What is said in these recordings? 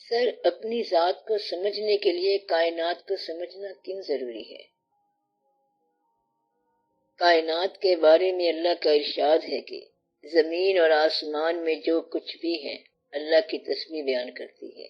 سر، اپنی ذات کو سمجھنے کے لیے کائنات کو سمجھنا کیوں ضروری ہے؟ کائنات کے بارے میں اللہ کا ارشاد ہے کہ زمین اور آسمان میں جو کچھ بھی ہے اللہ کی تسبیح بیان کرتی ہے۔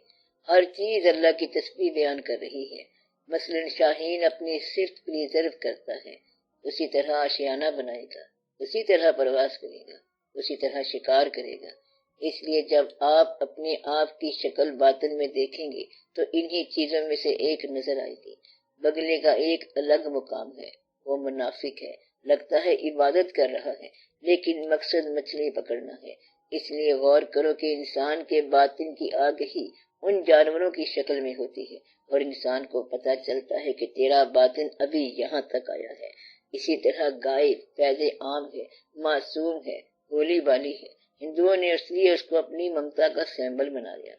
ہر چیز اللہ کی تسبیح بیان کر رہی ہے۔ مثلا شاہین اپنی صرف پریزرو کرتا ہے، اسی طرح آشیانہ بنائے گا، اسی طرح پرواز کرے گا، اسی طرح شکار کرے گا۔ اس لیے جب آپ اپنے آپ کی شکل باطن میں دیکھیں گے تو انہی چیزوں میں سے ایک نظر آئے گی۔ بگلے کا ایک الگ مقام ہے، وہ منافق ہے، لگتا ہے عبادت کر رہا ہے لیکن مقصد مچھلی پکڑنا ہے۔ اس لیے غور کرو کہ انسان کے باطن کی آگہی ان جانوروں کی شکل میں ہوتی ہے اور انسان کو پتہ چلتا ہے کہ تیرا باطن ابھی یہاں تک آیا ہے۔ اسی طرح گائے فیض عام ہے، معصوم ہے، بولی بالی ہے۔ ہندوؤں نے اس لیے اس کو اپنی ممتا کا سیمبل بنا لیا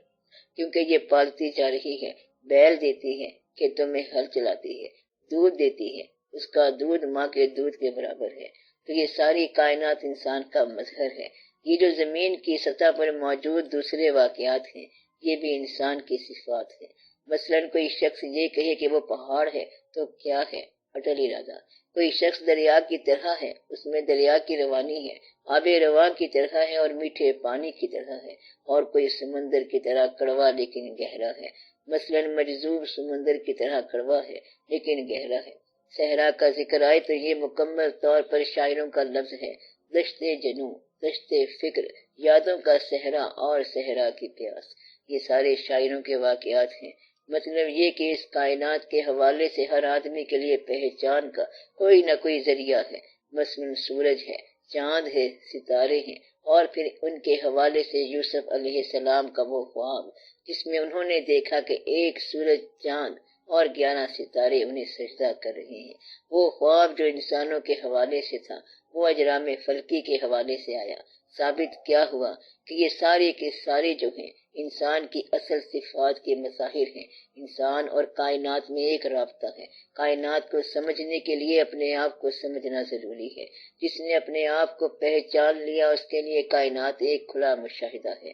کیونکہ یہ پالتی جا رہی ہے، بیل دیتی ہے، کھیتوں میں ہل چلاتی ہے، دودھ دیتی ہے، اس کا دودھ ماں کے دودھ کے برابر ہے۔ تو یہ ساری کائنات انسان کا مظہر ہے۔ یہ جو زمین کی سطح پر موجود دوسرے واقعات ہیں یہ بھی انسان کی صفات ہے۔ مثلا کوئی شخص یہ کہے کہ وہ پہاڑ ہے تو کیا ہے؟ اٹل ارادہ۔ کوئی شخص دریا کی طرح ہے، اس میں دریا کی روانی ہے، آب رواں کی طرح ہے اور میٹھے پانی کی طرح ہے، اور کوئی سمندر کی طرح کڑوا لیکن گہرا ہے۔ مثلا مجذوب سمندر کی طرح کڑوا ہے لیکن گہرا ہے۔ صحرا کا ذکر آئے تو یہ مکمل طور پر شاعروں کا لفظ ہے۔ دشت جنوں، دشت فکر، یادوں کا صحرا اور صحرا کی پیاس، یہ سارے شاعروں کے واقعات ہیں۔ مطلب یہ کہ اس کائنات کے حوالے سے ہر آدمی کے لیے پہچان کا کوئی نہ کوئی ذریعہ ہے۔ مثلا سورج ہے، چاند ہے، ستارے ہیں، اور پھر ان کے حوالے سے یوسف علیہ السلام کا وہ خواب جس میں انہوں نے دیکھا کہ ایک سورج، چاند اور 11 ستارے انہیں سجدہ کر رہے ہیں۔ وہ خواب جو انسانوں کے حوالے سے تھا وہ اجرام فلکی کے حوالے سے آیا۔ ثابت کیا ہوا کہ یہ سارے کے سارے جو ہیں انسان کی اصل صفات کے مظاہر ہیں۔ انسان اور کائنات میں ایک رابطہ ہے۔ کائنات کو سمجھنے کے لیے اپنے آپ کو سمجھنا ضروری ہے۔ جس نے اپنے آپ کو پہچان لیا اس کے لیے کائنات ایک کھلا مشاہدہ ہے۔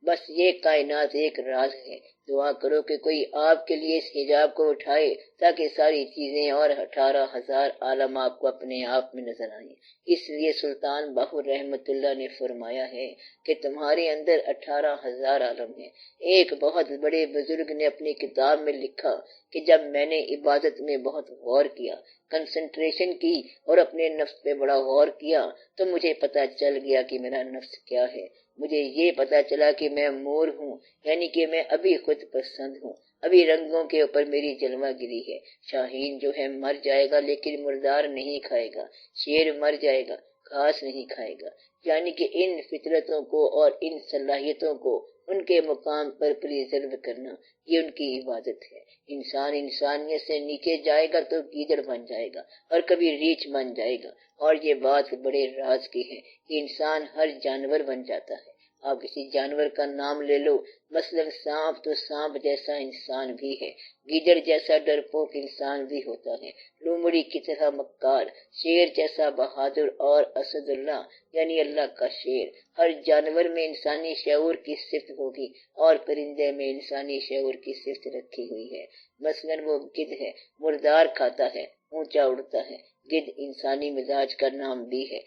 بس یہ کائنات ایک راز ہے۔ دعا کرو کہ کوئی آپ کے لیے اس حجاب کو اٹھائے تاکہ ساری چیزیں اور 18,000 عالم آپ کو اپنے آپ میں نظر آئیں۔ اس لیے سلطان باہو رحمت اللہ نے فرمایا ہے کہ تمہارے اندر 18,000 عالم ہیں۔ ایک بہت بڑے بزرگ نے اپنی کتاب میں لکھا کہ جب میں نے عبادت میں بہت غور کیا، کنسنٹریشن کی اور اپنے نفس پہ بڑا غور کیا تو مجھے پتہ چل گیا کہ میرا نفس کیا ہے۔ مجھے یہ پتا چلا کہ میں مور ہوں، یعنی کہ میں ابھی خود پسند ہوں، ابھی رنگوں کے اوپر میری جلوہ گری ہے۔ شاہین جو ہے مر جائے گا لیکن مردار نہیں کھائے گا، شیر مر جائے گا، گھاس نہیں کھائے گا۔ یعنی کہ ان فطرتوں کو اور ان صلاحیتوں کو ان کے مقام پر پریزرو کرنا یہ ان کی عبادت ہے۔ انسان انسانیت سے نیچے جائے گا تو گیدڑ بن جائے گا اور کبھی ریچھ بن جائے گا، اور یہ بات بڑے راز کی ہے کہ انسان ہر جانور بن جاتا ہے۔ آپ کسی جانور کا نام لے لو، مثلا سانپ تو سانپ جیسا انسان بھی ہے، گیدڑ جیسا ڈرپوک انسان بھی ہوتا ہے، لومڑی کی طرح مکار، شیر جیسا بہادر اور اسد اللہ یعنی اللہ کا شیر۔ ہر جانور میں انسانی شعور کی صفت ہوگی اور پرندے میں انسانی شعور کی صفت رکھی ہوئی ہے۔ مثلا وہ گدھ ہے، مردار کھاتا ہے، اونچا اڑتا ہے۔ گدھ انسانی مزاج کا نام بھی ہے۔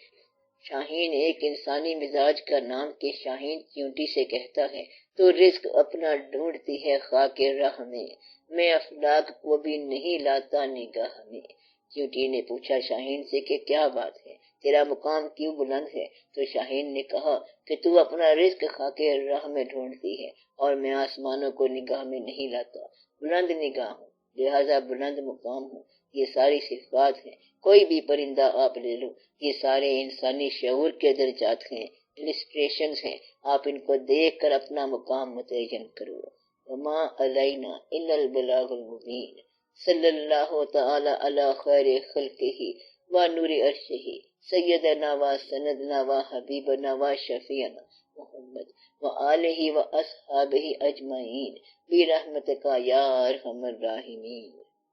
شاہین ایک انسانی مزاج کا نام کہ شاہین چیونٹی سے کہتا ہے تو رزق اپنا ڈھونڈتی ہے خاک راہ میں افلاک کو بھی نہیں لاتا نگاہ میں۔ چیونٹی نے پوچھا شاہین سے کہ کیا بات ہے، تیرا مقام کیوں بلند ہے؟ تو شاہین نے کہا کہ تو اپنا رزق خاک راہ میں ڈھونڈتی ہے اور میں آسمانوں کو نگاہ میں نہیں لاتا، بلند نگاہ ہوں لہذا بلند مقام ہوں۔ یہ ساری صفات ہیں، کوئی بھی پرندہ آپ لے لو، یہ سارے انسانی شعور کے درجات ہیں، السٹریشنز ہیں۔ آپ ان کو دیکھ کر اپنا مقام متعین کرو۔ وما علینا الا البلاغ المبین۔ صلی اللہ تعالی علی خیر خلقہ و نور عرشہ سیدنا و سندنا و حبیبنا و شفیعنا محمد و آلہ و اصحابہ اجمعین برحمتک یا ارحم الراحمین۔